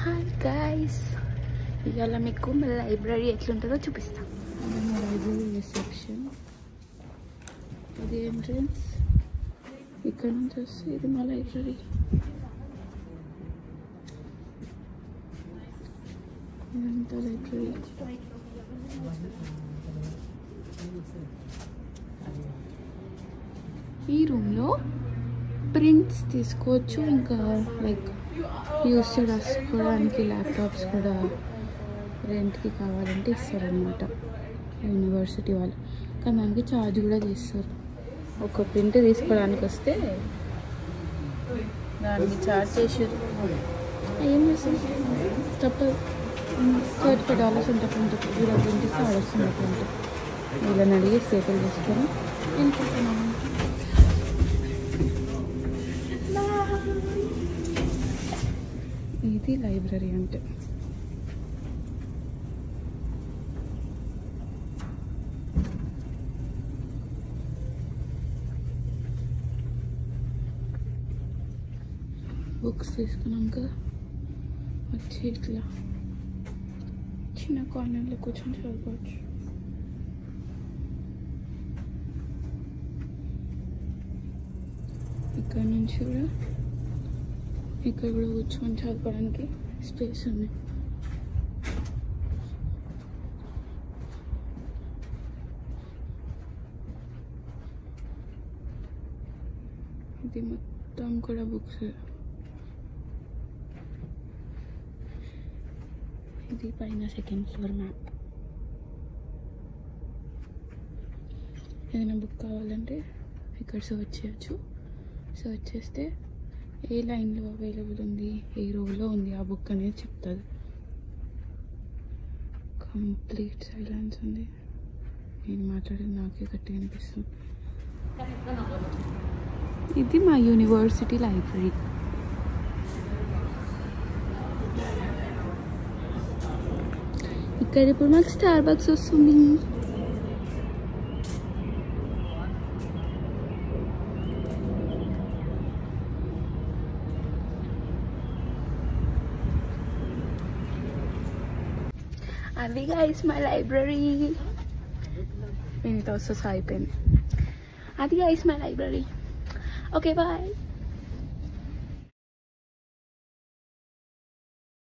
Hi guys, ఇవాళ మీకు మా లైబ్రరీ ఎట్లుంటుందో చూపిస్తాం. మా లైబ్రరీ రిసెప్షన్, ఇది ఎంట్రన్స్. ఇక్కడ నుంచి వస్తే ఇది మా లైబ్రరీ. ఇదంతా లైబ్రరీ. ఈ రూమ్లో ప్రింట్స్ తీసుకోవచ్చు, ఇంకా లైక్ యూస్ రాసుకోవడానికి ల్యాప్టాప్స్ కూడా రెంట్కి కావాలంటే ఇస్తారనమాట యూనివర్సిటీ వాళ్ళు. కానీ దానికి ఛార్జ్ కూడా చేస్తారు. ఒక ప్రింట్ తీసుకోవడానికి వస్తే దానికి ఛార్జ్ చేసారు. ఏం చేస్తారు తప్పదు. $35 ఉంటే ప్రింట్ ఇలా ప్రింట్ ఇస్తే ఆడొస్తుంది ప్రింట్. వీళ్ళని అడిగి సేకలు చేసుకొని వెళ్ళిపోతున్నాను. ఇది లైబ్రరీ అంటే. బుక్స్ తీసుకున్నాక వచ్చి ఇట్లా చిన్న కార్నర్లో కూర్చొని చదువుకోవచ్చు. ఇక్కడ నుంచి కూడా ఇక్కడ కూడా కూర్చొని చదువుకోవడానికి స్పేస్ ఉంది. ఇది మొత్తం కూడా బుక్స్. ఇది పైన సెకండ్ ఫ్లోర్ మ్యాప్. ఏదైనా బుక్ కావాలంటే ఇక్కడ సర్చ్ చేయొచ్చు. సర్చ్ చేస్తే ఏ లైన్లో అవైలబుల్ ఉంది, ఏ రోలో ఉంది ఆ బుక్ అనేది చెప్తుంది. కంప్లీట్ సైలెన్స్ ఉంది. నేను మాట్లాడేది నాకే గట్టిగా అనిపిస్తుంది. ఇది మా యూనివర్సిటీ లైబ్రరీ. ఇక్కడ ఇప్పుడు మాకు స్టార్బక్స్ వస్తుంది. అది గైస్ మై లైబ్రరీ. నేను ఇది వస్తే అయిపోయింది. అది guys my library. Okay bye.